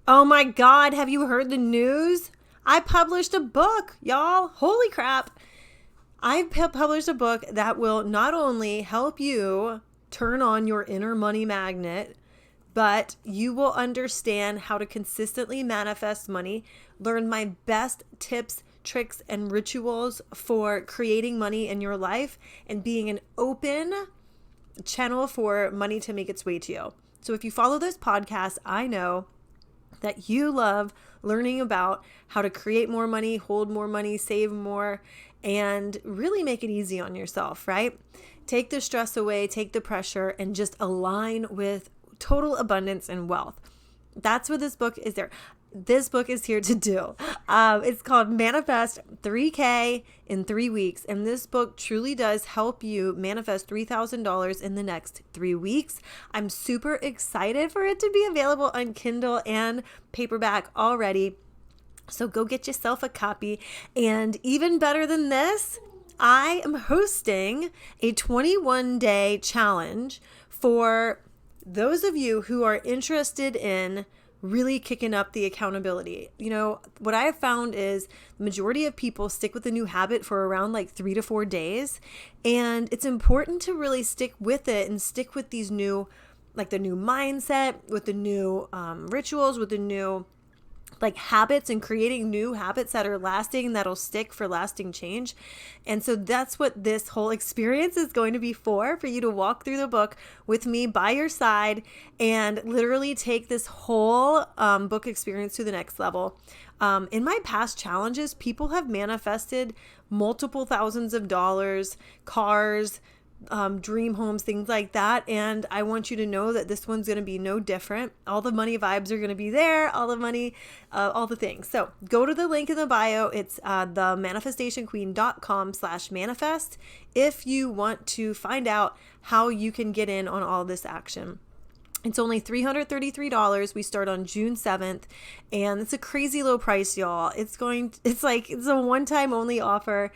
Oh my God, have you heard the news? I published a book, y'all. Holy crap. I've published a book that will not only help you turn on your inner money magnet, but you will understand how to consistently manifest money, learn my best tips, tricks, and rituals for creating money in your life and being an open channel for money to make its way to you. So if you follow this podcast, I know that you love learning about how to create more money, hold more money, save more, and really make it easy on yourself, right? Take the stress away, take the pressure, and just align with total abundance and wealth. That's what this book is there. This book is here to do. It's called Manifest 3K in 3 weeks. And this book truly does help you manifest $3,000 in the next 3 weeks. I'm super excited for it to be available on Kindle and paperback already. So go get yourself a copy. And even better than this, I am hosting a 21-day challenge for those of you who are interested in really kicking up the accountability. You know, what I have found is the majority of people stick with a new habit for around like 3 to 4 days. And it's important to really stick with it and stick with these new, like the new mindset, with the new rituals, with the new like habits, and creating new habits that are lasting, that'll stick for lasting change. And so that's what this whole experience is going to be for you to walk through the book with me by your side and literally take this whole book experience to the next level. In my past challenges, people have manifested multiple thousands of dollars, cars, dream homes, things like that. And I want you to know that this one's going to be no different. All the money vibes are going to be there, all the money, all the things. So go to the link in the bio. It's themanifestationqueen.com/manifest if you want to find out how you can get in on all this action. It's only $333. We start on June 7th, and it's a crazy low price, y'all. It's a one-time only offer.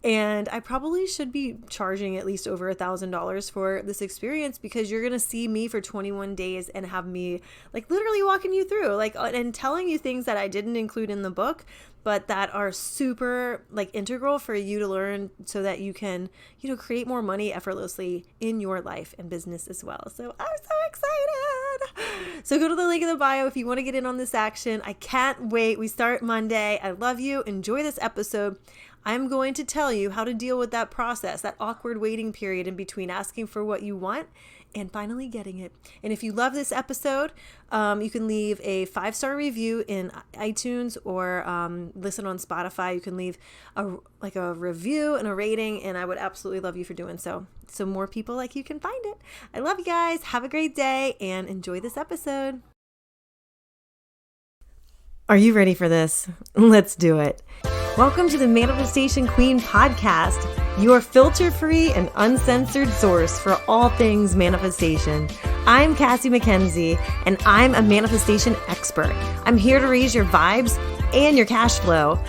And I probably should be charging at least over $1,000 for this experience, because you're going to see me for 21 days and have me like literally walking you through and telling you things that I didn't include in the book, but that are super like integral for you to learn so that you can, create more money effortlessly in your life and business as well. So I'm so excited. So go to the link in the bio if you want to get in on this action. I can't wait. We start Monday. I love you. Enjoy this episode. I'm going to tell you how to deal with that process, that awkward waiting period in between asking for what you want and finally getting it. And if you love this episode, you can leave a 5-star review in iTunes or listen on Spotify. You can leave a review and a rating, and I would absolutely love you for doing so more people like you can find it. I love you guys. Have a great day and enjoy this episode. Are you ready for this? Let's do it. Welcome to the Manifestation Queen podcast, your filter-free and uncensored source for all things manifestation. I'm Cassie MacKenzie, and I'm a manifestation expert. I'm here to raise your vibes and your cash flow.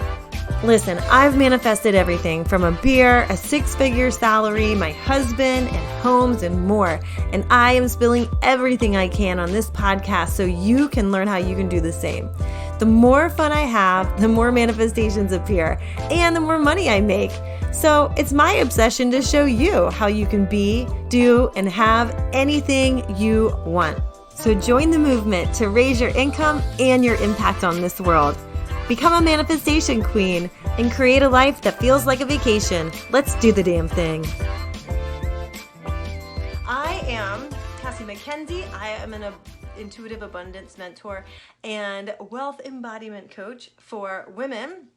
Listen, I've manifested everything from a beer, a 6-figure salary, my husband, and homes, and more. And I am spilling everything I can on this podcast so you can learn how you can do the same. The more fun I have, the more manifestations appear, and the more money I make. So it's my obsession to show you how you can be, do, and have anything you want. So join the movement to raise your income and your impact on this world. Become a manifestation queen and create a life that feels like a vacation. Let's do the damn thing. I am Cassie MacKenzie. I am an intuitive abundance mentor and wealth embodiment coach for women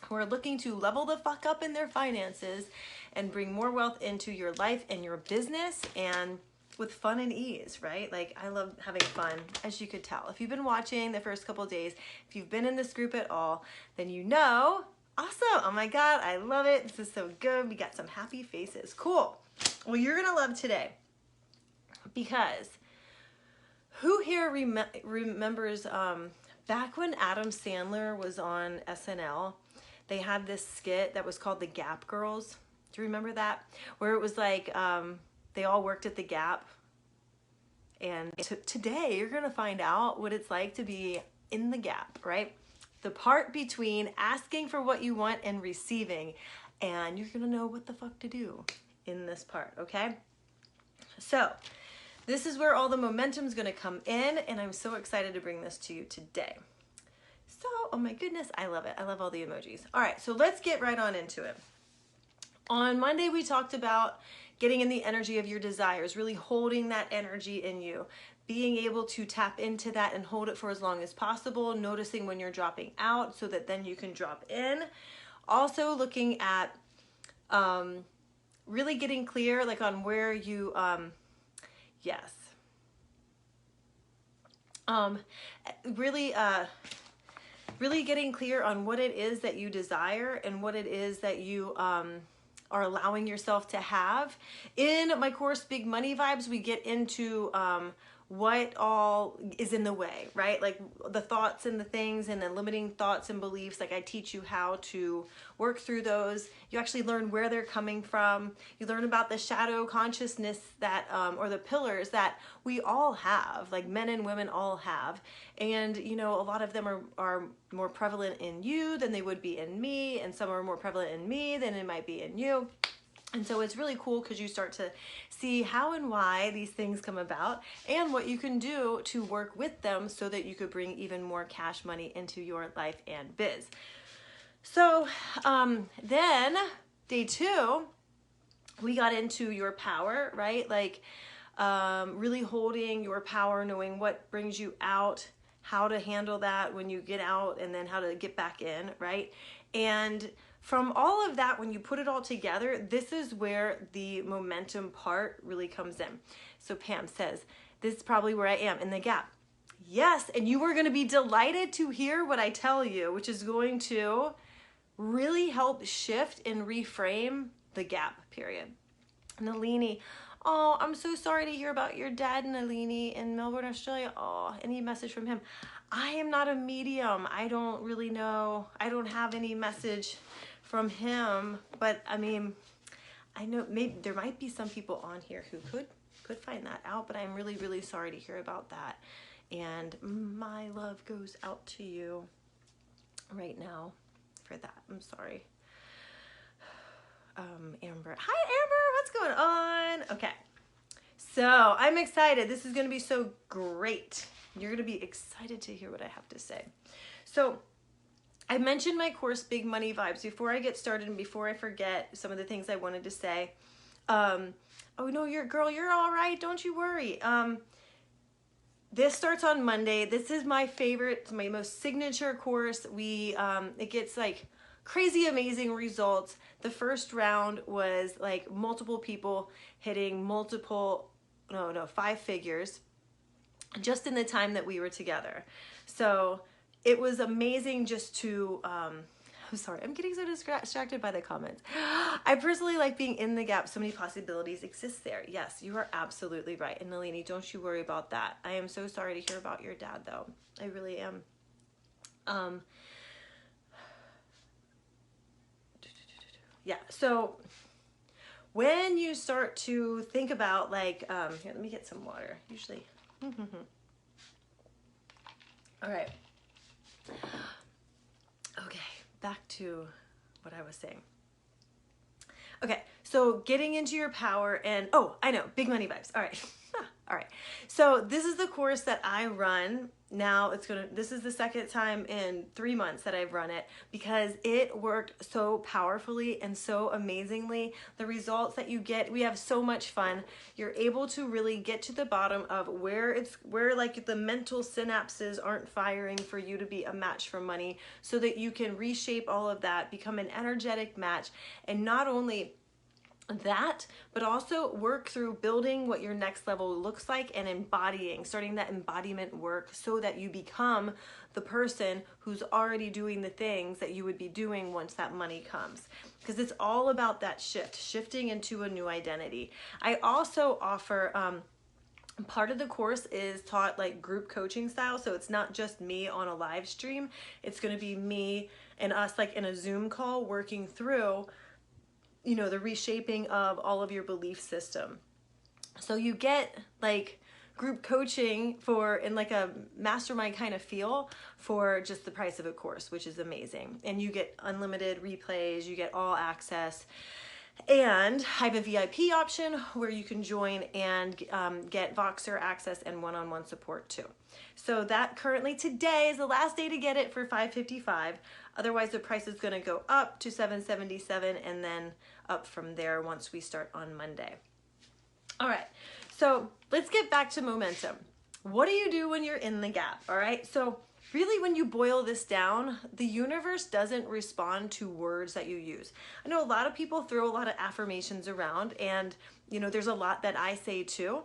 who are looking to level the fuck up in their finances and bring more wealth into your life and your business, and with fun and ease, right? Like, I love having fun, as you could tell. If you've been watching the first couple of days, if you've been in this group at all, then you know, awesome. Oh my God, I love it. This is so good. We got some happy faces. Cool. Well, you're going to love today, because who here remembers back when Adam Sandler was on SNL, they had this skit that was called The Gap Girls. Do you remember that? Where it was like, they all worked at the Gap. And today you're going to find out what it's like to be in the gap, right? The part between asking for what you want and receiving. And you're gonna know what the fuck to do in this part, okay? So this is where all the momentum's gonna come in, and I'm so excited to bring this to you today. So, oh my goodness, I love it. I love all the emojis. All right, so let's get right on into it. On Monday, we talked about getting in the energy of your desires, really holding that energy in you, being able to tap into that and hold it for as long as possible, noticing when you're dropping out so that then you can drop in. Also looking at really getting clear like on where you, really getting clear on what it is that you desire and what it is that you are allowing yourself to have. In my course, Big Money Vibes, we get into what all is in the way, right? Like the thoughts and the things and the limiting thoughts and beliefs. Like I teach you how to work through those. You actually learn where they're coming from. You learn about the shadow consciousness that, or the pillars that we all have, like men and women all have. And, you know, a lot of them are more prevalent in you than they would be in me. And some are more prevalent in me than it might be in you. And so it's really cool because you start to see how and why these things come about and what you can do to work with them so that you could bring even more cash money into your life and biz. So then day 2, we got into your power, right? Like really holding your power, knowing what brings you out, how to handle that when you get out, and then how to get back in, right? And from all of that, when you put it all together, this is where the momentum part really comes in. So Pam says, this is probably where I am, in the gap. Yes, and you are going to be delighted to hear what I tell you, which is going to really help shift and reframe the gap period. Nalini, oh, I'm so sorry to hear about your dad, Nalini, in Melbourne, Australia. Oh, any message from him? I am not a medium. I don't really know. I don't have any message from him, but I mean, I know maybe there might be some people on here who could find that out, but I'm really, really sorry to hear about that. And my love goes out to you right now for that. I'm sorry. Amber. Hi, Amber. What's going on? Okay. So I'm excited. This is going to be so great. You're going to be excited to hear what I have to say. So I mentioned my course, Big Money Vibes. Before I get started and before I forget some of the things I wanted to say. Oh no, you're all right. Don't you worry. This starts on Monday. This is my favorite, my most signature course. It gets like crazy amazing results. The first round was like multiple people hitting 5 figures just in the time that we were together. So it was amazing just to, I'm sorry, I'm getting so distracted by the comments. I personally like being in the gap. So many possibilities exist there. Yes, you are absolutely right. And Nalini, don't you worry about that. I am so sorry to hear about your dad though. I really am. Yeah, so when you start to think about like, here, let me get some water, usually. All right. Okay, back to what I was saying. Okay, so getting into your power and, oh, I know, Big Money Vibes. All right. All right. So this is the course that I run. Now this is the second time in 3 months that I've run it because it worked so powerfully and so amazingly. The results that you get, we have so much fun. You're able to really get to the bottom of where like the mental synapses aren't firing for you to be a match for money so that you can reshape all of that, become an energetic match, and not only that, but also work through building what your next level looks like and starting that embodiment work so that you become the person who's already doing the things that you would be doing once that money comes. Because it's all about that shifting into a new identity. I also offer, part of the course is taught like group coaching style. So it's not just me on a live stream. It's going to be me and us like in a Zoom call working through the reshaping of all of your belief system. So you get like group coaching in like a mastermind kind of feel for just the price of a course, which is amazing. And you get unlimited replays, you get all access. And I have a VIP option where you can join and get Voxer access and one-on-one support too. So that currently today is the last day to get it for $555. Otherwise the price is going to go up to $777 and then up from there once we start on Monday. All right, so let's get back to momentum. What do you do when you're in the gap? All right, so really when you boil this down, the universe doesn't respond to words that you use. I know a lot of people throw a lot of affirmations around, and there's a lot that I say too,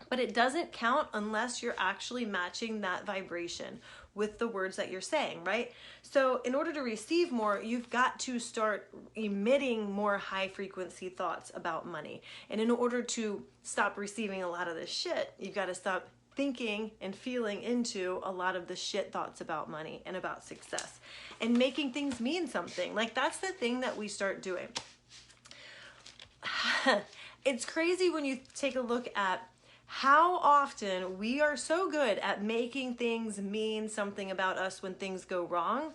but it doesn't count unless you're actually matching that vibration with the words that you're saying, right? So in order to receive more, you've got to start emitting more high frequency thoughts about money. And in order to stop receiving a lot of this shit, you've got to stop thinking and feeling into a lot of the shit thoughts about money and about success and making things mean something. Like, that's the thing that we start doing. It's crazy when you take a look at how often we are so good at making things mean something about us when things go wrong,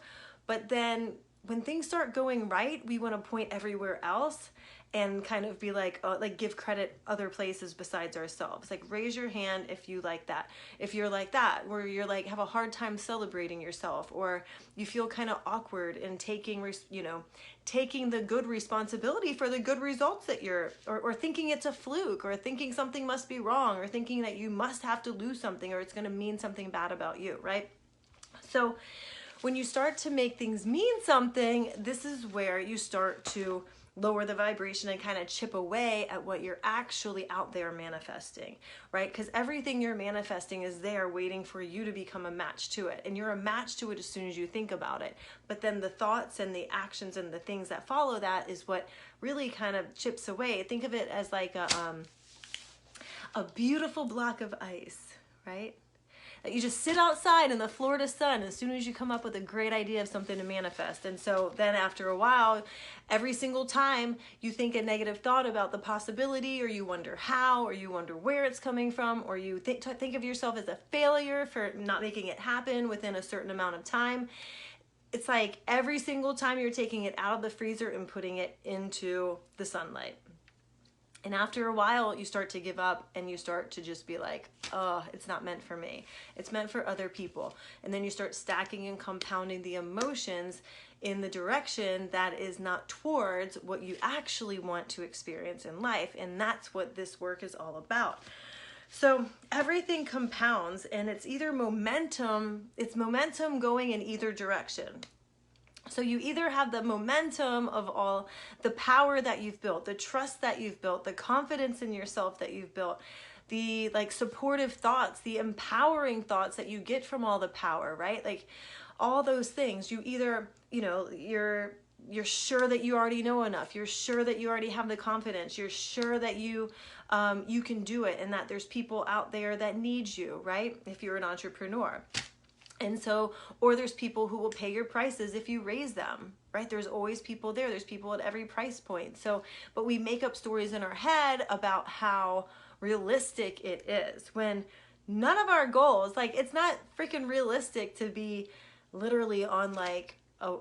but then when things start going right, we want to point everywhere else and kind of be like give credit other places besides ourselves. Like, raise your hand if you like that. If you're like that, where you're like have a hard time celebrating yourself, or you feel kind of awkward in taking the good responsibility for the good results that or thinking it's a fluke, or thinking something must be wrong, or thinking that you must have to lose something or it's going to mean something bad about you, right? So when you start to make things mean something, this is where you start to lower the vibration and kind of chip away at what you're actually out there manifesting, right? Because everything you're manifesting is there waiting for you to become a match to it. And you're a match to it as soon as you think about it. But then the thoughts and the actions and the things that follow that is what really kind of chips away. Think of it as like a beautiful block of ice, right? That you just sit outside in the Florida sun as soon as you come up with a great idea of something to manifest. And so then after a while, every single time you think a negative thought about the possibility, or you wonder how, or you wonder where it's coming from, or you think of yourself as a failure for not making it happen within a certain amount of time, it's like every single time you're taking it out of the freezer and putting it into the sunlight. And after a while, you start to give up and you start to just be like, oh, it's not meant for me. It's meant for other people. And then you start stacking and compounding the emotions in the direction that is not towards what you actually want to experience in life. And that's what this work is all about. So everything compounds, and it's momentum going in either direction. So you either have the momentum of all the power that you've built, the trust that you've built, the confidence in yourself that you've built, the supportive thoughts, the empowering thoughts that you get from all the power, right? Like all those things. You either, you're sure that you already know enough. You're sure that you already have the confidence. You're sure that you can do it, and that there's people out there that need you, right? If you're an entrepreneur. And so, or there's people who will pay your prices if you raise them, right? There's always people there. There's people at every price point. So, but we make up stories in our head about how realistic it is, when none of our goals, it's not freaking realistic to be literally on a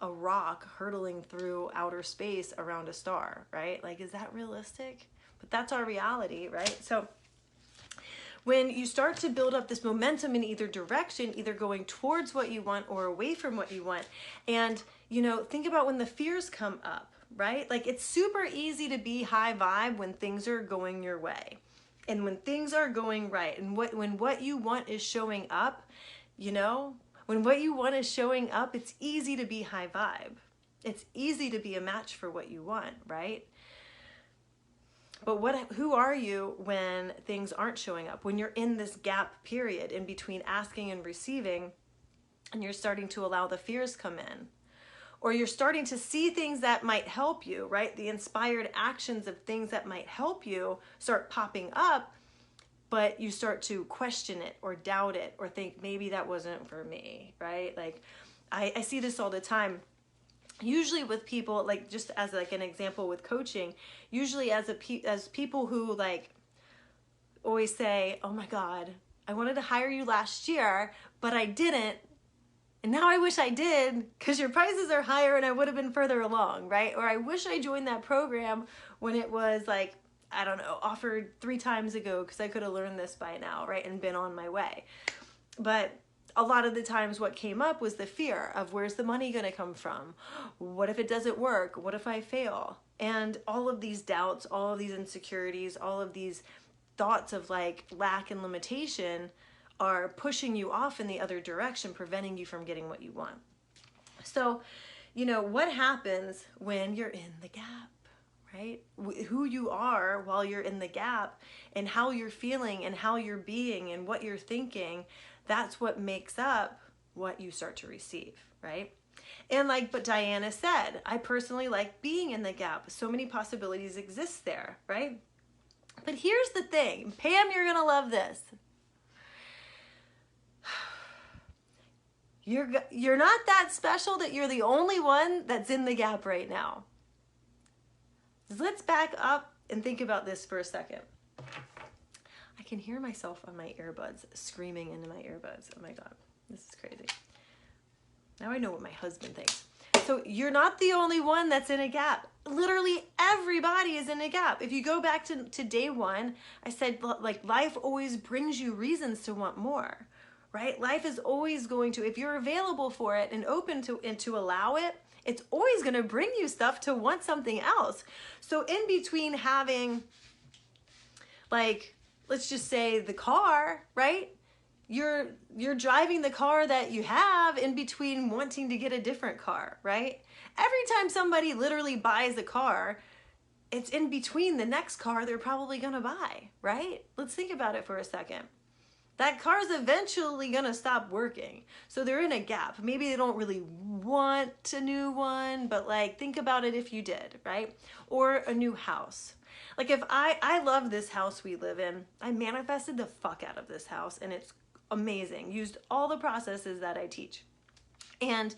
rock hurtling through outer space around a star, right? Is that realistic? But that's our reality, right? So when you start to build up this momentum in either direction, either going towards what you want or away from what you want, and think about when the fears come up, right? It's super easy to be high vibe when things are going your way, and when things are going right, and when what you want is showing up, when what you want is showing up, it's easy to be high vibe. It's easy to be a match for what you want, right? But who are you when things aren't showing up? When you're in this gap period in between asking and receiving, and you're starting to allow the fears come in, or you're starting to see things that might help you, right? The inspired actions of things that might help you start popping up, but you start to question it or doubt it or think maybe that wasn't for me, right? I see this all the time. Usually with people, just as an example with coaching, usually as people who always say, oh my God, I wanted to hire you last year, but I didn't. And now I wish I did because your prices are higher and I would have been further along, right? Or I wish I joined that program when it was like, I don't know, offered 3 times ago because I could have learned this by now, right? And been on my way. But a lot of the times what came up was the fear of where's the money going to come from? What if it doesn't work? What if I fail? And all of these doubts, all of these insecurities, all of these thoughts of like lack and limitation are pushing you off in the other direction, preventing you from getting what you want. So, you know, what happens when you're in the gap, right? Who you are while you're in the gap and how you're feeling and how you're being and what you're thinking, that's what makes up what you start to receive, right? And like, but Diana said, I personally like being in the gap. So many possibilities exist there, right? But here's the thing, Pam, you're gonna love this. You're not that special that you're the only one that's in the gap right now. Let's back up and think about this for a second. I can hear myself on my earbuds screaming into my earbuds. Oh my God, this is crazy. Now I know what my husband thinks. So you're not the only one that's in a gap. Literally everybody is in a gap. If you go back to day one, I said like life always brings you reasons to want more, right? Life is always going to, if you're available for it and open to and to allow it, it's always going to bring you stuff to want something else. So in between having like, let's just say the car, right? You're driving the car that you have in between wanting to get a different car, right? Every time somebody literally buys a car, it's in between the next car they're probably gonna buy, right? Let's think about it for a second. That car's eventually gonna stop working. So they're in a gap. Maybe they don't really want a new one, but like think about it if you did, right? Or a new house. Like if I love this house we live in. I manifested the fuck out of this house and it's amazing. Used all the processes that I teach. And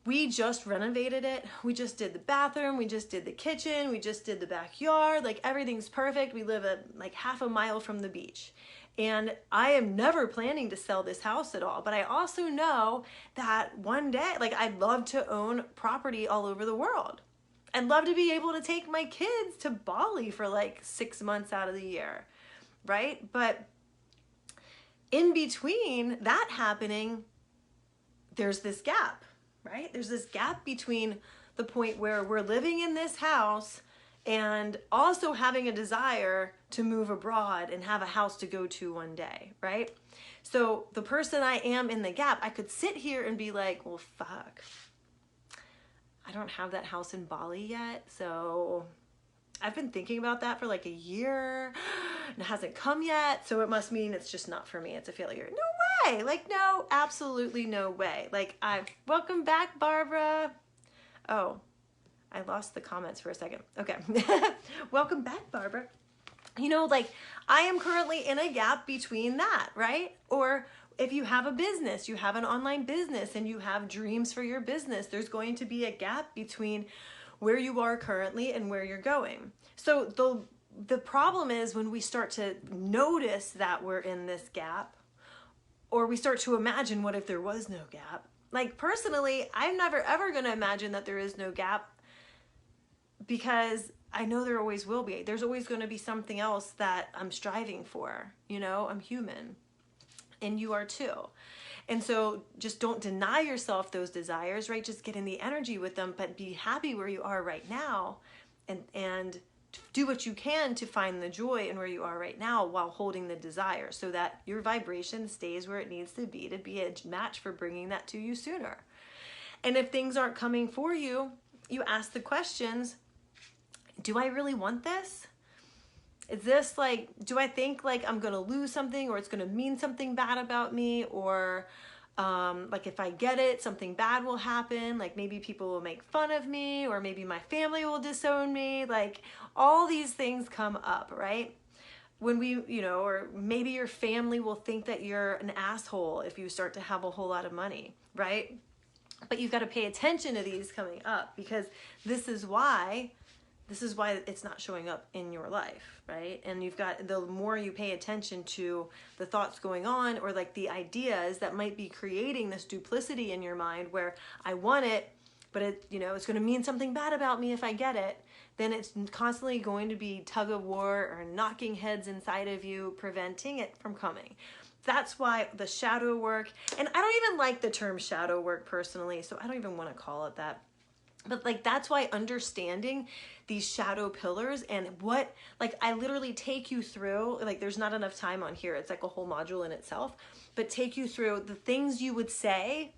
we just renovated it. We just did the bathroom. We just did the kitchen. We just did the backyard. Like everything's perfect. We live at like half a mile from the beach. And I am never planning to sell this house at all. But I also know that one day, like I'd love to own property all over the world. I'd love to be able to take my kids to Bali for like 6 months out of the year, right? But in between that happening, there's this gap, right? There's this gap between the point where we're living in this house and also having a desire to move abroad and have a house to go to one day, right? So the person I am in the gap, I could sit here and be like, well, fuck, I don't have that house in Bali yet. So I've been thinking about that for like a year and it hasn't come yet. So it must mean it's just not for me. It's a failure. No way. Like, no, absolutely no way. Like welcome back, Barbara. Oh, I lost the comments for a second. Okay. Welcome back, Barbara. You know, like I am currently in a gap between that, right? Or if you have a business, you have an online business and you have dreams for your business, there's going to be a gap between where you are currently and where you're going. So the problem is when we start to notice that we're in this gap, or we start to imagine what if there was no gap. Like personally, I'm never ever going to imagine that there is no gap because I know there always will be. There's always going to be something else that I'm striving for. You know, I'm human and you are too. And so just don't deny yourself those desires, right? Just get in the energy with them, but be happy where you are right now and do what you can to find the joy in where you are right now while holding the desire so that your vibration stays where it needs to be a match for bringing that to you sooner. And if things aren't coming for you, you ask the questions, do I really want this? Is this like, do I think like I'm going to lose something or it's going to mean something bad about me? Or like if I get it, something bad will happen. Like maybe people will make fun of me or maybe my family will disown me. Like all these things come up, right? When we, you know, or maybe your family will think that you're an asshole if you start to have a whole lot of money, right? But you've got to pay attention to these coming up because this is why this is why it's not showing up in your life, right? And you've got, the more you pay attention to the thoughts going on, or like the ideas that might be creating this duplicity in your mind where I want it, but it, you know, it's going to mean something bad about me if I get it, then it's constantly going to be tug of war or knocking heads inside of you, preventing it from coming. That's why the shadow work, and I don't even like the term shadow work personally, so I don't even want to call it that. But like, that's why understanding these shadow pillars and what, like, I literally take you through, like, there's not enough time on here. It's like a whole module in itself, but take you through the things you would say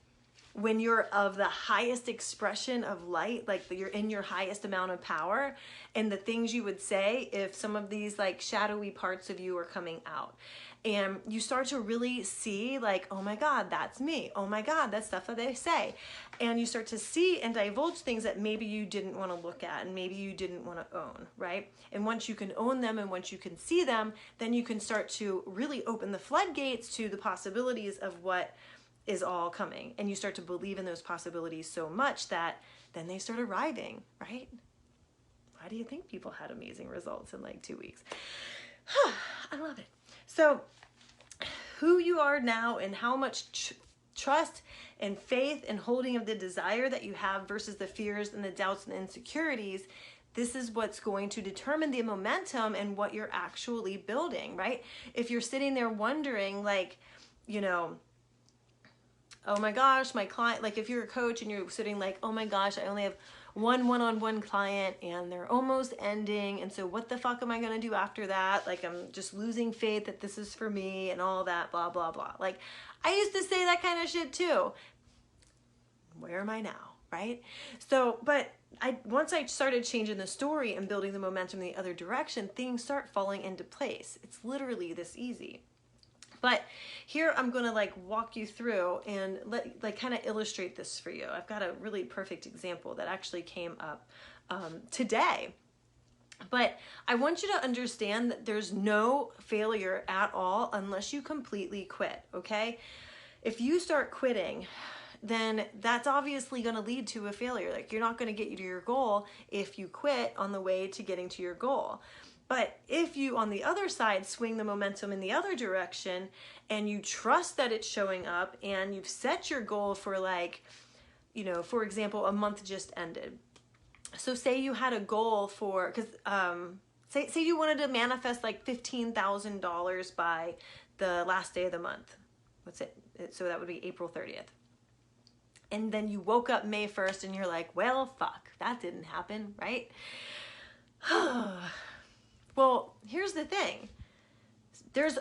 when you're of the highest expression of light, like you're in your highest amount of power, and the things you would say if some of these like shadowy parts of you are coming out. And you start to really see like, oh my God, that's me. Oh my God, that's stuff that they say. And you start to see and divulge things that maybe you didn't want to look at and maybe you didn't want to own, right? And once you can own them and once you can see them, then you can start to really open the floodgates to the possibilities of what is all coming. And you start to believe in those possibilities so much that then they start arriving, right? Why do you think people had amazing results in like 2 weeks? I love it. So who you are now and how much trust and faith and holding of the desire that you have versus the fears and the doubts and insecurities, this is what's going to determine the momentum and what you're actually building, right? If you're sitting there wondering like, you know, oh my gosh, my client, like if you're a coach and you're sitting like, oh my gosh, I only have one-on-one client and they're almost ending, and so what the fuck am I gonna do after that? Like, I'm just losing faith that this is for me and all that, blah, blah, blah. Like, I used to say that kind of shit too. Where am I now, right? So, but once I started changing the story and building the momentum in the other direction, things start falling into place. It's literally this easy. But here I'm going to like walk you through and like kind of illustrate this for you. I've got a really perfect example that actually came up today. But I want you to understand that there's no failure at all unless you completely quit, okay? If you start quitting, then that's obviously going to lead to a failure. Like, you're not going to get you to your goal if you quit on the way to getting to your goal. But if you, on the other side, swing the momentum in the other direction and you trust that it's showing up and you've set your goal for like, you know, for example, a month just ended. So say you had a goal for, because say you wanted to manifest like $15,000 by the last day of the month. What's it? So that would be April 30th. And then you woke up May 1st and you're like, well, fuck, that didn't happen, right? Well, here's the thing. There's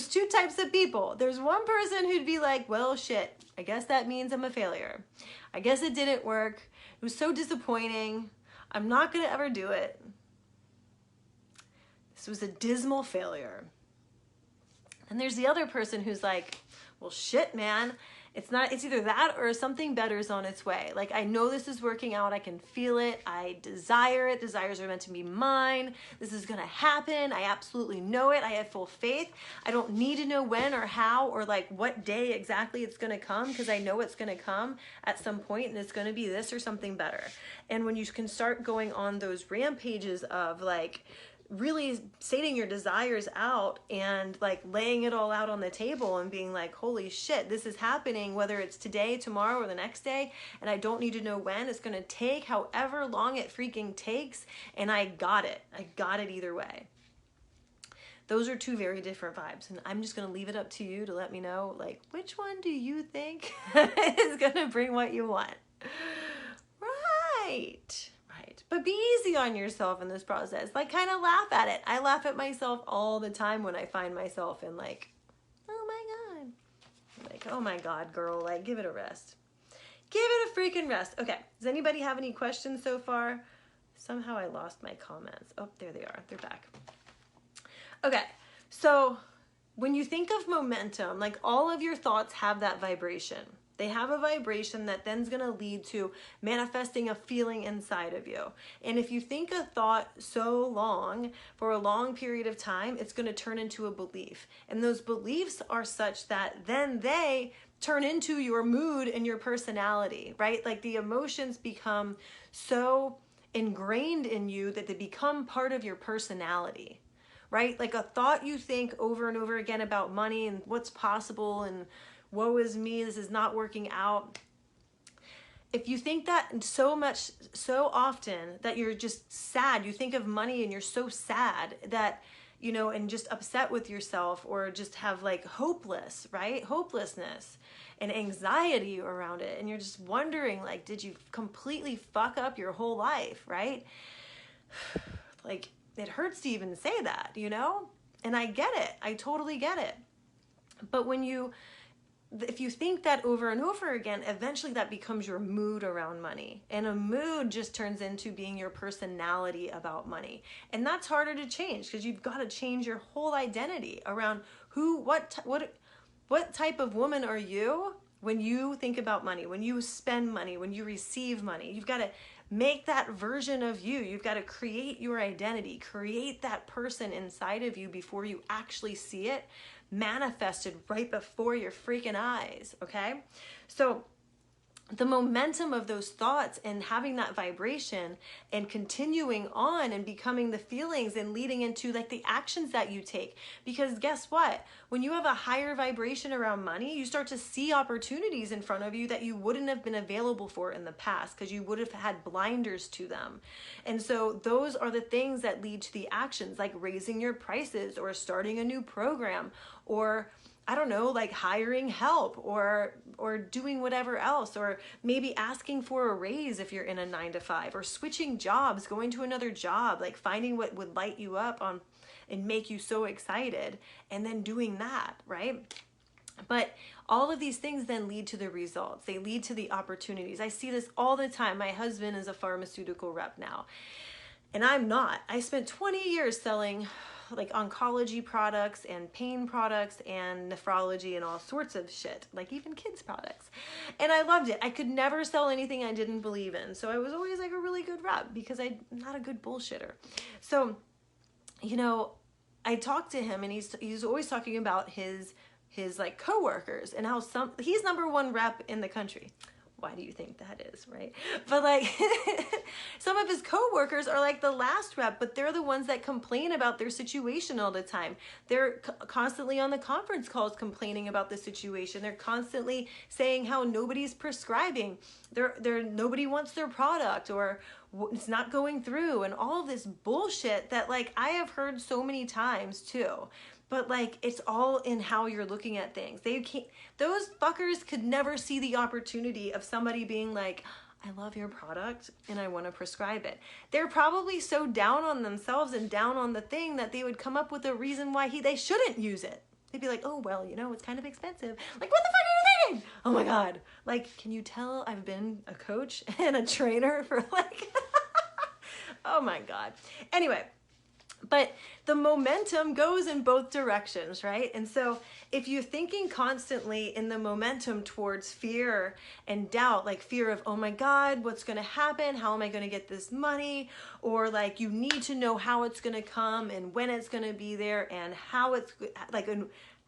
two types of people. There's one person who'd be like, well, shit, I guess that means I'm a failure. I guess it didn't work. It was so disappointing. I'm not going to ever do it. This was a dismal failure. And there's the other person who's like, well, shit, man. It's either that or something better is on its way. Like, I know this is working out. I can feel it. I desire it. Desires are meant to be mine. This is going to happen. I absolutely know it. I have full faith. I don't need to know when or how or like what day exactly it's going to come, because I know it's going to come at some point and it's going to be this or something better. And when you can start going on those rampages of like, really stating your desires out and like laying it all out on the table and being like, holy shit, this is happening, whether it's today, tomorrow, or the next day, and I don't need to know when. It's going to take however long it freaking takes, and I got it either way. Those are two very different vibes, and I'm just going to leave it up to you to let me know, like, which one do you think is going to bring what you want? Right. But be easy on yourself in this process. Like, kind of laugh at it. I laugh at myself all the time when I find myself in like, oh my God. Like, oh my God, girl, like, give it a rest. Give it a freaking rest. Okay, does anybody have any questions so far? Somehow I lost my comments. Oh, there they are. They're back. Okay, so when you think of momentum, like, all of your thoughts have that vibration. They have a vibration that then is going to lead to manifesting a feeling inside of you. And if you think a thought so long, for a long period of time, it's going to turn into a belief. And those beliefs are such that then they turn into your mood and your personality, right? Like, the emotions become so ingrained in you that they become part of your personality, right? Like a thought you think over and over again about money and what's possible and woe is me, this is not working out. If you think that so much, so often that you're just sad, you think of money and you're so sad that, you know, and just upset with yourself, or just have like hopeless, right? Hopelessness and anxiety around it. And you're just wondering, like, did you completely fuck up your whole life, right? Like, it hurts to even say that, you know? And I get it. I totally get it. But if you think that over and over again, eventually that becomes your mood around money. And a mood just turns into being your personality about money. And that's harder to change, because you've got to change your whole identity around what type of woman are you when you think about money, when you spend money, when you receive money. You've got to make that version of you. You've got to create your identity, create that person inside of you before you actually see it manifested right before your freaking eyes, okay? So the momentum of those thoughts and having that vibration and continuing on and becoming the feelings and leading into like the actions that you take. Because guess what? When you have a higher vibration around money, you start to see opportunities in front of you that you wouldn't have been available for in the past, because you would have had blinders to them. And so those are the things that lead to the actions, like raising your prices or starting a new program, or I don't know, like hiring help, or doing whatever else, or maybe asking for a raise if you're in a 9-to-5, or switching jobs, going to another job, like finding what would light you up on and make you so excited, and then doing that, right? But all of these things then lead to the results. They lead to the opportunities. I see this all the time. My husband is a pharmaceutical rep now, and I'm not. I spent 20 years selling like oncology products and pain products and nephrology and all sorts of shit, like even kids products. And I loved it. I could never sell anything I didn't believe in. So I was always like a really good rep, because I'm not a good bullshitter. So, you know, I talked to him, and he's always talking about his like coworkers and how he's #1 rep in the country. Why do you think that is, right? But like some of his coworkers are like the last rep, but they're the ones that complain about their situation all the time. They're constantly on the conference calls complaining about the situation. They're constantly saying how nobody's prescribing. Nobody wants their product, or it's not going through, and all of this bullshit that like I have heard so many times too. But like, it's all in how you're looking at things. Those fuckers could never see the opportunity of somebody being like, I love your product and I want to prescribe it. They're probably so down on themselves and down on the thing that they would come up with a reason why they shouldn't use it. They'd be like, oh, well, you know, it's kind of expensive. Like, what the fuck are you thinking? Oh my God. Like, can you tell I've been a coach and a trainer for like, oh my God. Anyway. But the momentum goes in both directions, right? And so if you're thinking constantly in the momentum towards fear and doubt, like fear of, oh my God, what's going to happen? How am I going to get this money? Or like you need to know how it's going to come and when it's going to be there and how it's like,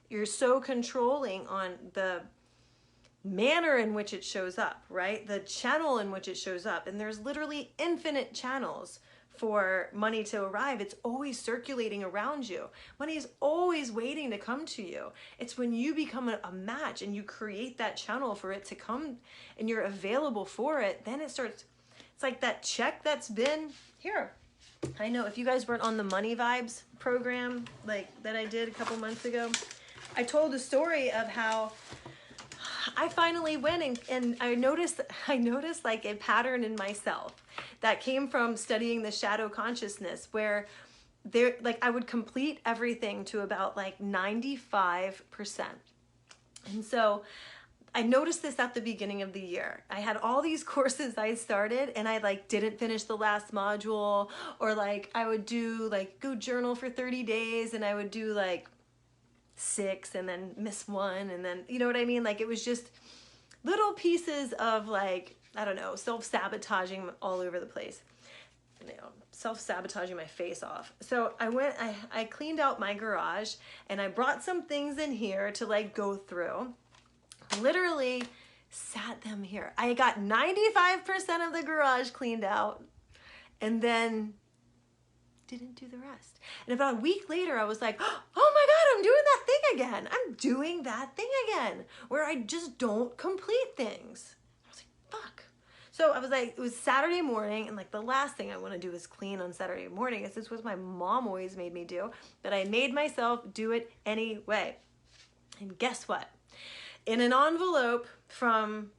you're so controlling on the manner in which it shows up, right? The channel in which it shows up. And there's literally infinite channels for money to arrive. It's always circulating around you. Money is always waiting to come to you. It's when you become a match and you create that channel for it to come and you're available for it, then it starts, it's like that check that's been here. I know if you guys weren't on the Money Vibes program like that I did a couple months ago, I told a story of how I finally went and I noticed like a pattern in myself that came from studying the shadow consciousness, where I would complete everything to about like 95%. And so I noticed this at the beginning of the year. I had all these courses I started and I like didn't finish the last module, or like I would do like go journal for 30 days and I would do like 6 and then miss 1, and then, you know what I mean? Like it was just little pieces of like, I don't know, self-sabotaging all over the place, you know, self-sabotaging my face off. So I cleaned out my garage and I brought some things in here to like go through, literally sat them here. I got 95% of the garage cleaned out. and then didn't do the rest. And about a week later, I was like, oh my God, I'm doing that thing again. I'm doing that thing again, where I just don't complete things. I was like, fuck. So I was like, it was Saturday morning, and like the last thing I want to do is clean on Saturday morning. This was my mom always made me do, but I made myself do it anyway. And guess what? In an envelope from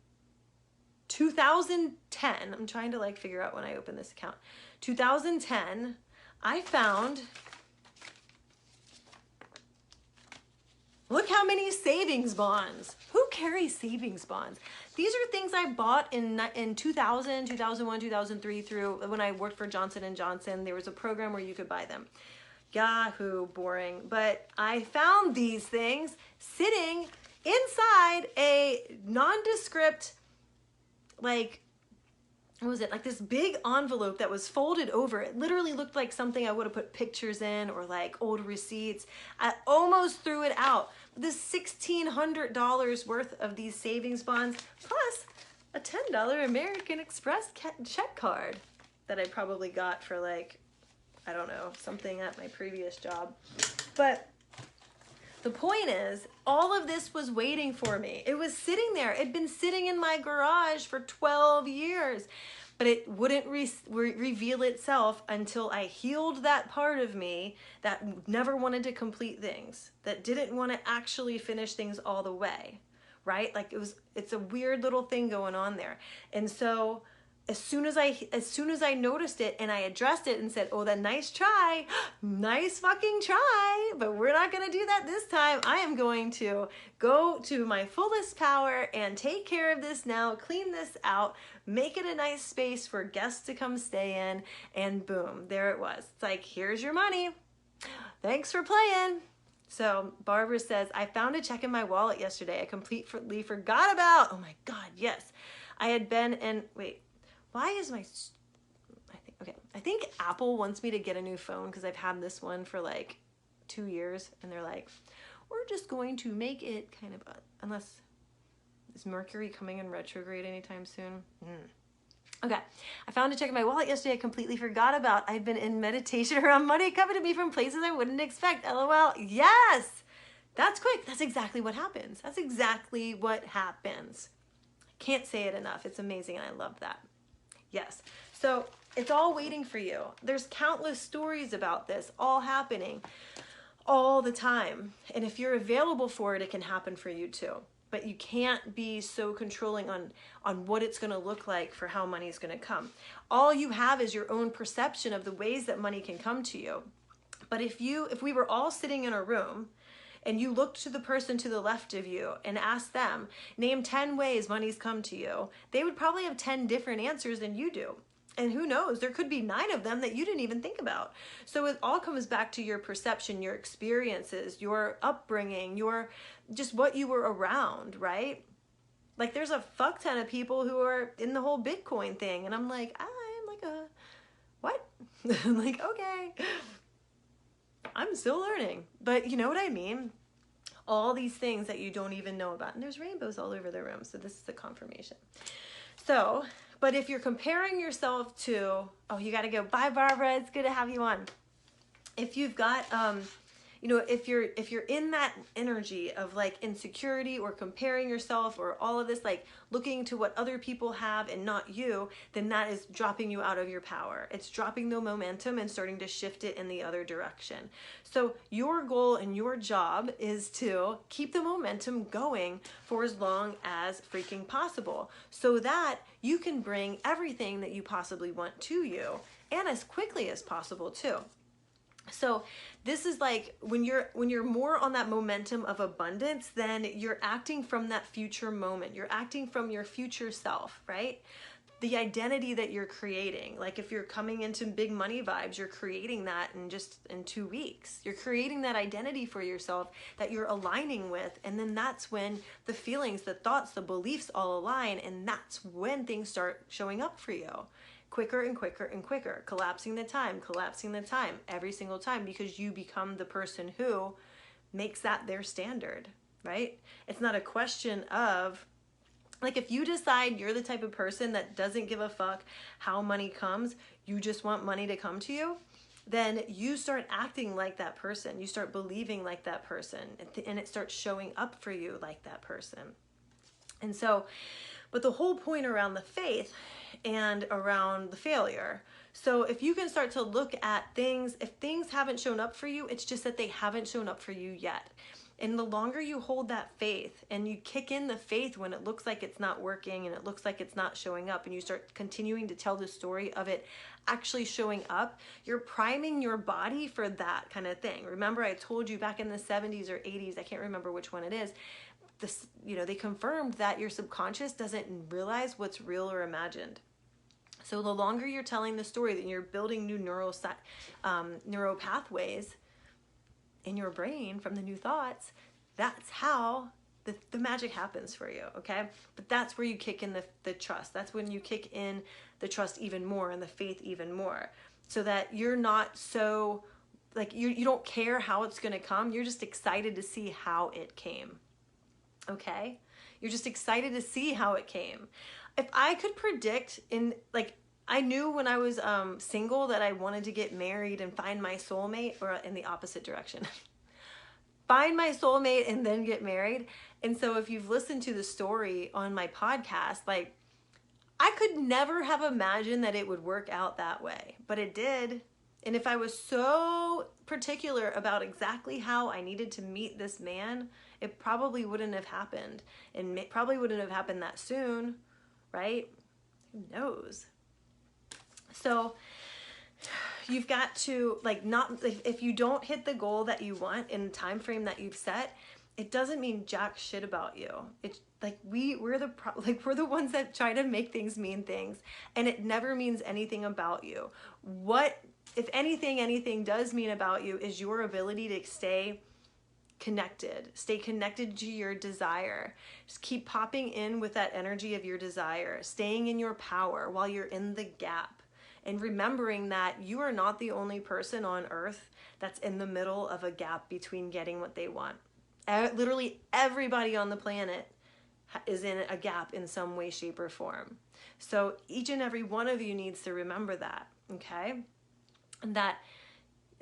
2010, I'm trying to like figure out when I opened this account, 2010, I found, look how many savings bonds. Who carries savings bonds? These are things I bought in 2000, 2001, 2003 through when I worked for Johnson & Johnson. There was a program where you could buy them. Yahoo, boring. But I found these things sitting inside a nondescript, like, what was it? Like this big envelope that was folded over. It literally looked like something I would have put pictures in or like old receipts. I almost threw it out. This $1,600 worth of these savings bonds, plus a $10 American Express check card that I probably got for like, I don't know, something at my previous job. But the point is, all of this was waiting for me. It was sitting there. It'd been sitting in my garage for 12 years, but it wouldn't reveal itself until I healed that part of me that never wanted to complete things, that didn't want to actually finish things all the way, right? Like it's a weird little thing going on there. And so as soon as I noticed it and I addressed it and said, oh, that nice try, nice fucking try, but we're not going to do that this time. I am going to go to my fullest power and take care of this now, clean this out, make it a nice space for guests to come stay in, and boom, there it was. It's like, here's your money. Thanks for playing. So Barbara says, I found a check in my wallet yesterday I completely forgot about. Oh my God, yes. I had been in, wait. Why is I think Apple wants me to get a new phone because I've had this one for like 2 years, and they're like, we're just going to make it kind of, unless, is Mercury coming in retrograde anytime soon? Okay, I found a check in my wallet yesterday I completely forgot about. I've been in meditation around money coming to me from places I wouldn't expect. LOL. Yes, that's quick. That's exactly what happens. That's exactly what happens. I can't say it enough. It's amazing, and I love that. Yes. So it's all waiting for you. There's countless stories about this all happening all the time. And if you're available for it, it can happen for you too. But you can't be so controlling on what it's going to look like for how money is going to come. All you have is your own perception of the ways that money can come to you. But if we were all sitting in a room and you looked to the person to the left of you and asked them, name 10 ways money's come to you, they would probably have 10 different answers than you do. And who knows, there could be 9 of them that you didn't even think about. So it all comes back to your perception, your experiences, your upbringing, your just what you were around, right? Like there's a fuck ton of people who are in the whole Bitcoin thing. And I'm like, what? I'm like, okay. I'm still learning, but you know what I mean? All these things that you don't even know about. And there's rainbows all over the room, so this is a confirmation. So, but if you're comparing yourself to, oh, you got to go. Bye, Barbara. It's good to have you on. If you've got, if you're in that energy of like insecurity or comparing yourself or all of this, like looking to what other people have and not you, then that is dropping you out of your power. It's dropping the momentum and starting to shift it in the other direction. So your goal and your job is to keep the momentum going for as long as freaking possible so that you can bring everything that you possibly want to you and as quickly as possible too. So this is like when you're more on that momentum of abundance, then you're acting from that future moment. You're acting from your future self, right? The identity that you're creating. Like if you're coming into big money vibes, you're creating that in 2 weeks. You're creating that identity for yourself that you're aligning with. And then that's when the feelings, the thoughts, the beliefs all align. And that's when things start showing up for you. Quicker and quicker and quicker, collapsing the time every single time, because you become the person who makes that their standard, right? It's not a question of Like if you decide you're the type of person that doesn't give a fuck how money comes, you just want money to come to you, then you start acting like that person. You start believing like that person, and it starts showing up for you like that person. And so, but the whole point around the faith and around the failure. So if you can start to look at things, if things haven't shown up for you, it's just that they haven't shown up for you yet. And the longer you hold that faith and you kick in the faith when it looks like it's not working and it looks like it's not showing up, and you start continuing to tell the story of it actually showing up, you're priming your body for that kind of thing. Remember, I told you back in the 70s or 80s, I can't remember which one it is, this, they confirmed that your subconscious doesn't realize what's real or imagined. So the longer you're telling the story, that you're building new neural pathways in your brain from the new thoughts, that's how the magic happens for you, okay? But that's where you kick in the trust. That's when you kick in the trust even more and the faith even more, so that you're not so, like, you don't care how it's going to come. You're just excited to see how it came, okay? You're just excited to see how it came. If I could predict I knew when I was single that I wanted to get married and find my soulmate, or in the opposite direction. Find my soulmate and then get married. And so if you've listened to the story on my podcast, like, I could never have imagined that it would work out that way, but it did. And if I was so particular about exactly how I needed to meet this man, it probably wouldn't have happened, and it probably wouldn't have happened that soon, right? Who knows? So you've got to, if you don't hit the goal that you want in the time frame that you've set, it doesn't mean jack shit about you. It's like we're the ones that try to make things mean things, and it never means anything about you. What, if anything does mean about you, is your ability to stay connected to your desire. Just keep popping in with that energy of your desire, staying in your power while you're in the gap. And remembering that you are not the only person on earth that's in the middle of a gap between getting what they want. Literally everybody on the planet is in a gap in some way, shape, or form. So each and every one of you needs to remember that, okay? And that,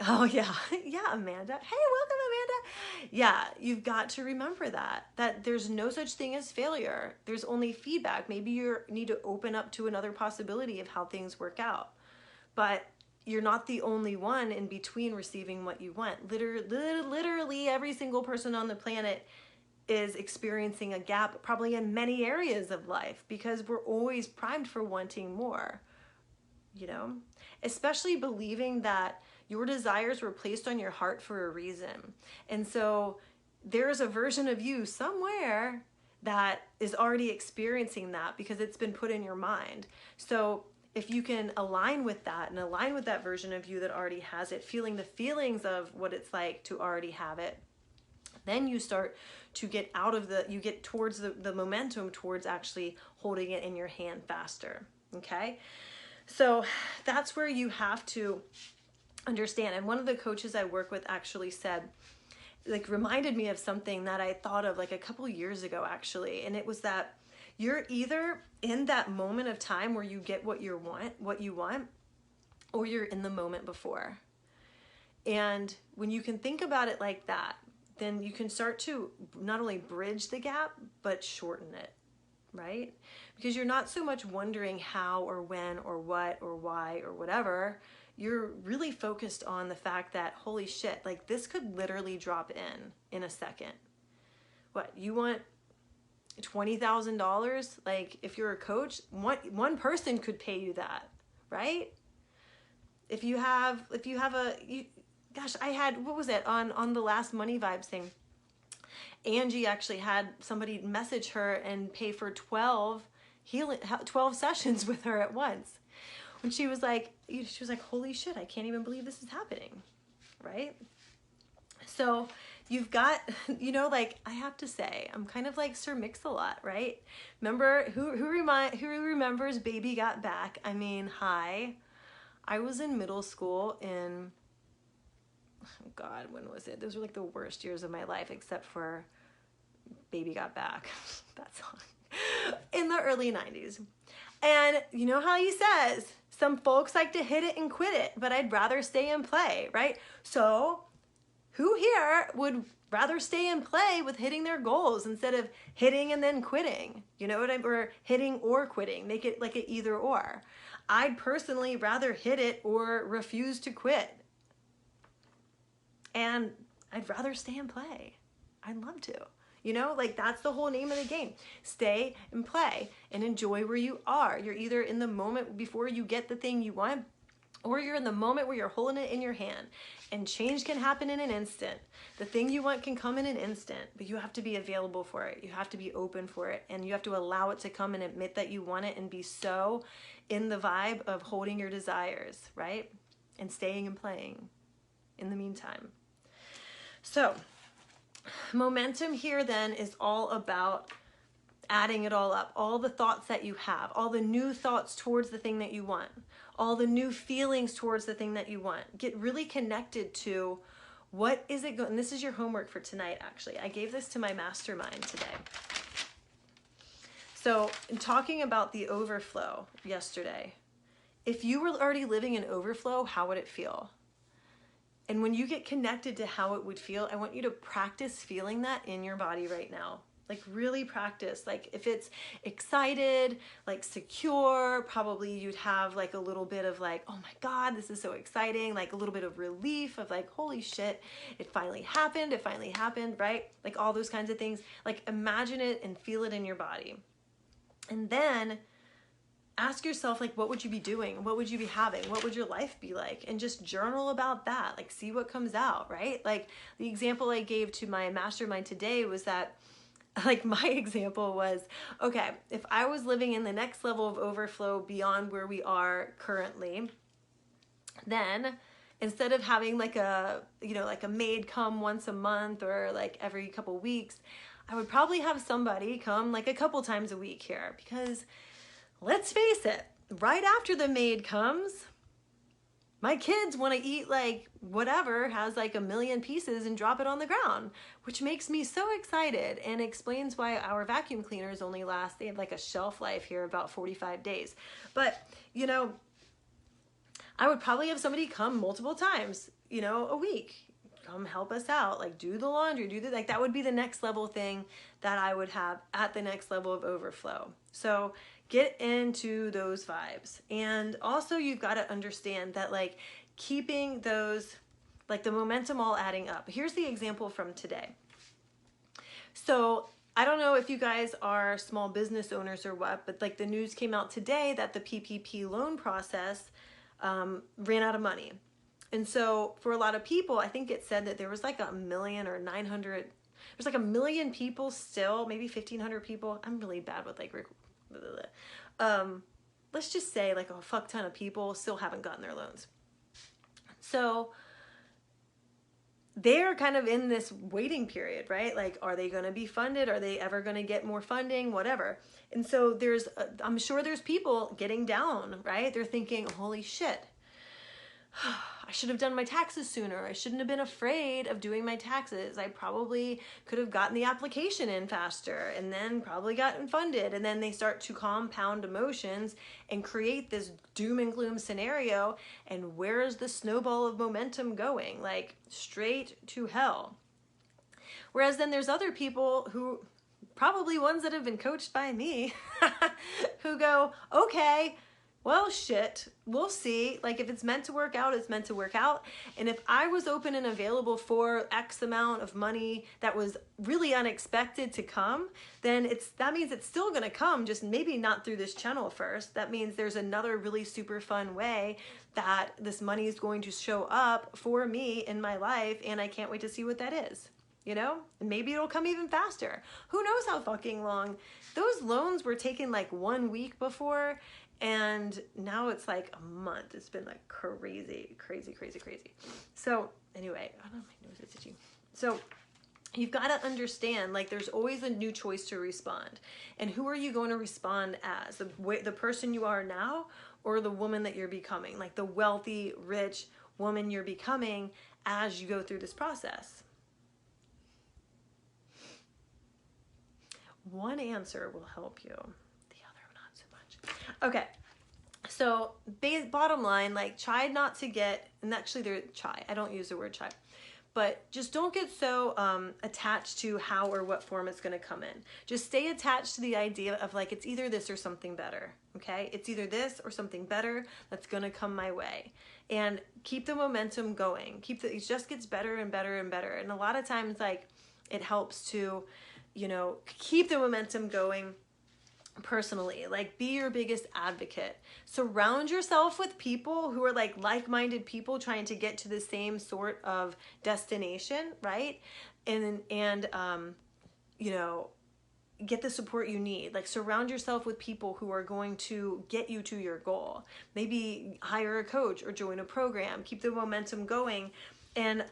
oh yeah, yeah, Amanda. Hey, welcome, Amanda. Yeah, you've got to remember that there's no such thing as failure. There's only feedback. Maybe you need to open up to another possibility of how things work out. But you're not the only one in between receiving what you want. Literally every single person on the planet is experiencing a gap, probably in many areas of life, because we're always primed for wanting more, especially believing that your desires were placed on your heart for a reason. And so there's a version of you somewhere that is already experiencing that because it's been put in your mind. So if you can align with that and align with that version of you that already has it, feeling the feelings of what it's like to already have it, then you start to get you get towards the momentum towards actually holding it in your hand faster, okay? So that's where you have to understand. And one of the coaches I work with actually said, reminded me of something that I thought of a couple years ago, actually. And it was that you're either in that moment of time where you get what you want, or you're in the moment before. And when you can think about it like that, then you can start to not only bridge the gap, but shorten it, right? Because you're not so much wondering how or when or what or why or whatever. You're really focused on the fact that, holy shit, this could literally drop in a second. What, you want $20,000? If you're a coach, one person could pay you that, right? If you have I had, what was it, on the last Money Vibes thing, Angie actually had somebody message her and pay for 12 sessions with her at once. When she was like, holy shit, I can't even believe this is happening, right? So you've got, I have to say, I'm kind of like Sir Mix-a-Lot, right? Remember, who remembers Baby Got Back? I mean, hi. I was in middle school in, oh God, when was it? Those were the worst years of my life, except for Baby Got Back, that song. early 90s. And you know how he says, some folks like to hit it and quit it, but I'd rather stay and play, right? So who here would rather stay and play with hitting their goals instead of hitting and then quitting? You know what I mean? Or hitting or quitting. Make it like an either or. I'd personally rather hit it or refuse to quit. And I'd rather stay and play. I'd love to. You know, like that's the whole name of the game. Stay and play and enjoy where you are. You're either in the moment before you get the thing you want, or you're in the moment where you're holding it in your hand. And change can happen in an instant. The thing you want can come in an instant, but you have to be available for it. You have to be open for it, and you have to allow it to come and admit that you want it and be so in the vibe of holding your desires, right? And staying and playing in the meantime. So momentum here then is all about adding it all up, all the thoughts that you have, all the new thoughts towards the thing that you want, all the new feelings towards the thing that you want. Get really connected to what is it going, and this is your homework for tonight actually. I gave this to my mastermind today. So in talking about the overflow yesterday, if you were already living in overflow, how would it feel? And when you get connected to how it would feel, I want you to practice feeling that in your body right now. Like really practice. Like if it's excited, like secure, probably you'd have like a little bit of like, oh my God, this is so exciting. Like a little bit of relief of like, holy shit, it finally happened, right? Like all those kinds of things. Like imagine it and feel it in your body. And then ask yourself, like, what would you be doing? What would you be having? What would your life be like? And just journal about that. Like, see what comes out, right? Like, the example I gave to my mastermind today was that, like, my example was, okay, if I was living in the next level of overflow beyond where we are currently, then instead of having like a, you know, like a maid come once a month or like every couple weeks, I would probably have somebody come like a couple times a week here, because let's face it, right after the maid comes, my kids want to eat like whatever has like 1,000,000 pieces and drop it on the ground, which makes me so excited and explains why our vacuum cleaners only last, they have like a shelf life here about 45 days. But, you know, I would probably have somebody come multiple times, you know, a week. Come help us out, like do the laundry, like that would be the next level thing that I would have at the next level of overflow. So get into those vibes. And also you've got to understand that like keeping those, like the momentum all adding up. Here's the example from today. So I don't know if you guys are small business owners or what, but like the news came out today that the PPP loan process ran out of money. And so for a lot of people, I think it said that there was like 1,000,000 or 900, there's like 1,000,000 people still, maybe 1,500 people. I'm really bad with like, let's just say like a fuck ton of people still haven't gotten their loans. So they're kind of in this waiting period, right? Like, are they going to be funded? Are they ever going to get more funding? Whatever. And so I'm sure there's people getting down, right? They're thinking, holy shit, I should have done my taxes sooner. I shouldn't have been afraid of doing my taxes. I probably could have gotten the application in faster and then probably gotten funded. And then they start to compound emotions and create this doom and gloom scenario. And where is the snowball of momentum going? Like straight to hell. Whereas then there's other people who, probably ones that have been coached by me, who go, okay, well, shit, we'll see. Like if it's meant to work out, it's meant to work out. And if I was open and available for X amount of money that was really unexpected to come, then that means it's still going to come, just maybe not through this channel first. That means there's another really super fun way that this money is going to show up for me in my life. And I can't wait to see what that is. You know, and maybe it'll come even faster. Who knows how fucking long? Those loans were taken like 1 week before. And now it's like a month. It's been like crazy. So anyway, I don't know, my nose is itchy. So you've got to understand, like there's always a new choice to respond. And who are you going to respond as? The person you are now or the woman that you're becoming? Like the wealthy, rich woman you're becoming as you go through this process. One answer will help you. The other Okay. So bottom line, like try not to get, and actually I don't use the word try, but just don't get so attached to how or what form it's going to come in. Just stay attached to the idea of like, it's either this or something better. Okay. It's either this or something better that's going to come my way, and keep the momentum going. It just gets better and better and better. And a lot of times, like, it helps to, keep the momentum going personally. Like, be your biggest advocate. Surround yourself with people who are like-minded people trying to get to the same sort of destination, right? And get the support you need. Like, surround yourself with people who are going to get you to your goal. Maybe hire a coach or join a program. Keep the momentum going. And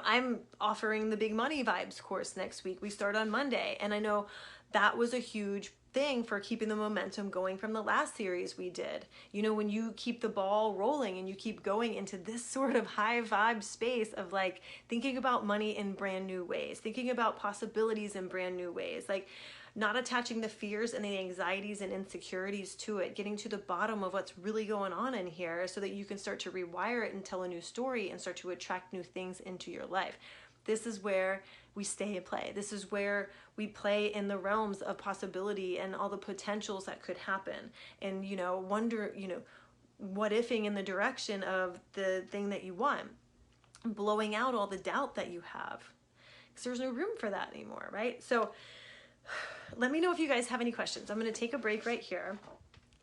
I'm offering the Big Money Vibes course next week. We start on Monday, and I know that was a huge thing for keeping the momentum going from the last series we did. When you keep the ball rolling and you keep going into this sort of high vibe space of like thinking about money in brand new ways, thinking about possibilities in brand new ways, like not attaching the fears and the anxieties and insecurities to it, getting to the bottom of what's really going on in here so that you can start to rewire it and tell a new story and start to attract new things into your life. This is where we stay and play. This is where we play in the realms of possibility and all the potentials that could happen. And, wonder, what ifing in the direction of the thing that you want, blowing out all the doubt that you have. Because there's no room for that anymore, right? So let me know if you guys have any questions. I'm going to take a break right here.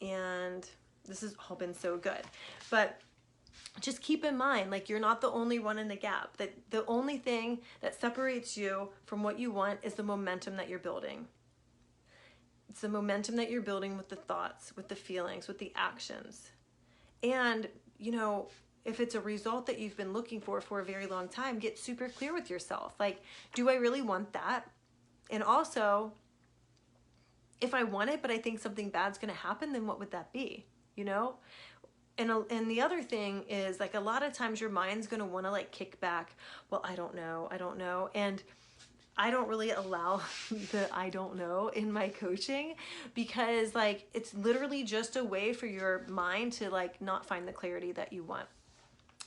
And this has all been so good. But just keep in mind, like, you're not the only one in the gap. That the only thing that separates you from what you want is the momentum that you're building. It's the momentum that you're building with the thoughts, with the feelings, with the actions. And, if it's a result that you've been looking for a very long time, get super clear with yourself. Like, do I really want that? And also, if I want it, but I think something bad's going to happen, then what would that be? And the other thing is, like, a lot of times your mind's going to want to like kick back. Well, I don't know. And I don't really allow the I don't know in my coaching, because like, it's literally just a way for your mind to like not find the clarity that you want.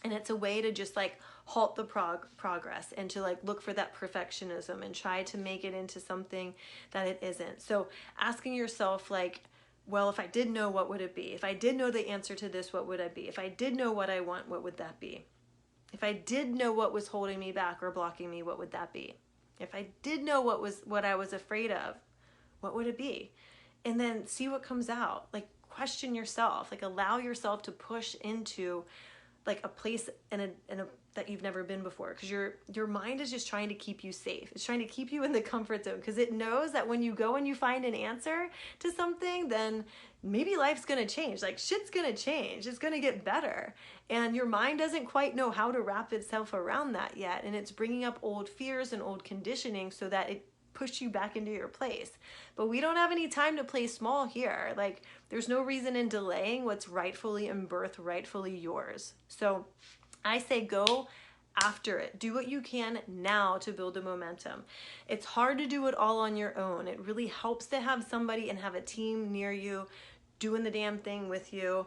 And it's a way to just like halt the progress and to like look for that perfectionism and try to make it into something that it isn't. So asking yourself, like, well, if I did know, what would it be? If I did know the answer to this, what would it be? If I did know what I want, what would that be? If I did know what was holding me back or blocking me, what would that be? If I did know what I was afraid of, what would it be? And then see what comes out. Like, question yourself, like allow yourself to push into like a place in a that you've never been before, because your mind is just trying to keep you safe. It's trying to keep you in the comfort zone, because it knows that when you go and you find an answer to something, then maybe life's gonna change. Like, shit's gonna change. It's gonna get better. And your mind doesn't quite know how to wrap itself around that yet. And it's bringing up old fears and old conditioning so that it push you back into your place. But we don't have any time to play small here. Like, there's no reason in delaying what's rightfully and birthrightingly yours. So I say go after it. Do what you can now to build the momentum. It's hard to do it all on your own. It really helps to have somebody and have a team near you doing the damn thing with you,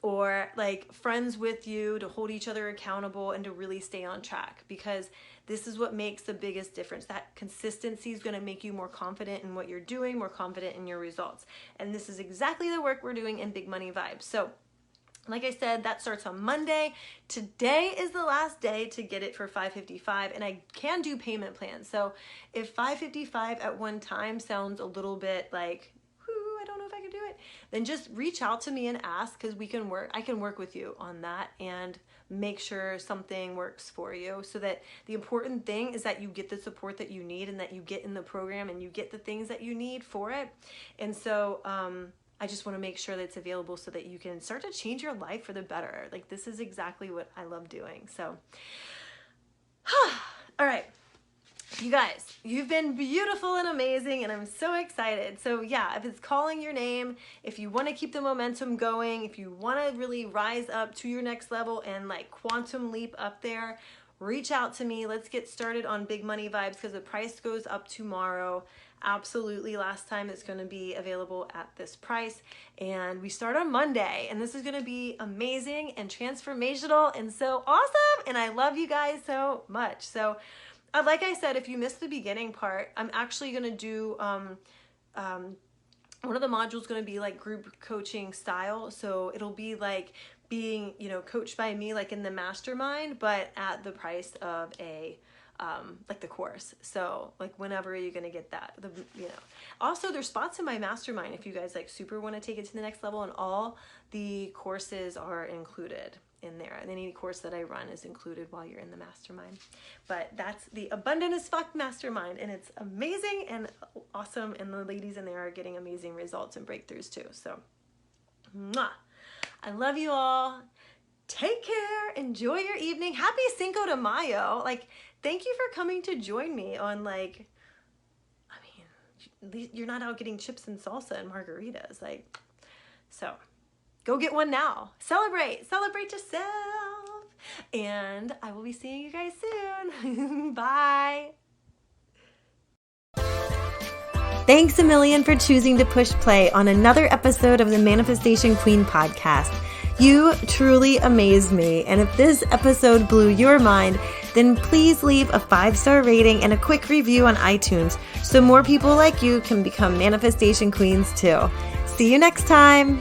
or like friends with you to hold each other accountable and to really stay on track, because this is what makes the biggest difference. That consistency is going to make you more confident in what you're doing, more confident in your results. And this is exactly the work we're doing in Big Money Vibes. So like I said, that starts on Monday. Today is the last day to get it for $555, and I can do payment plans. So if $555 at one time sounds a little bit like, I don't know if I can do it, then just reach out to me and ask, because I can work with you on that and make sure something works for you. So that the important thing is that you get the support that you need, and that you get in the program and you get the things that you need for it. And so I just want to make sure that it's available so that you can start to change your life for the better. Like, this is exactly what I love doing. So all right, you guys, you've been beautiful and amazing, and I'm so excited. So yeah, if it's calling your name, if you want to keep the momentum going, if you want to really rise up to your next level and like quantum leap up there, reach out to me. Let's get started on Big Money Vibes, because the price goes up tomorrow. absolutely last time. It's going to be available at this price, and we start on Monday, and this is going to be amazing and transformational and so awesome, and I love you guys so much. So like I said, if you missed the beginning part, I'm actually going to do one of the modules going to be like group coaching style. So it'll be like being, coached by me, like in the mastermind, but at the price of a, like the course. So like, whenever are you going to get that? Also there's spots in my mastermind if you guys like super want to take it to the next level, and all the courses are included in there, and any course that I run is included while you're in the mastermind. But that's the Abundant as Fuck mastermind, and it's amazing and awesome, and the ladies in there are getting amazing results and breakthroughs too. So mwah. I love you all. Take care. Enjoy your evening. Happy Cinco de Mayo. Like, thank you for coming to join me on, like, I mean, you're not out getting chips and salsa and margaritas, like, so go get one now. Celebrate yourself. And I will be seeing you guys soon. Bye. Thanks a million for choosing to push play on another episode of the Manifestation Queen podcast. You truly amazed me. And if this episode blew your mind, then please leave a 5-star rating and a quick review on iTunes so more people like you can become manifestation queens too. See you next time.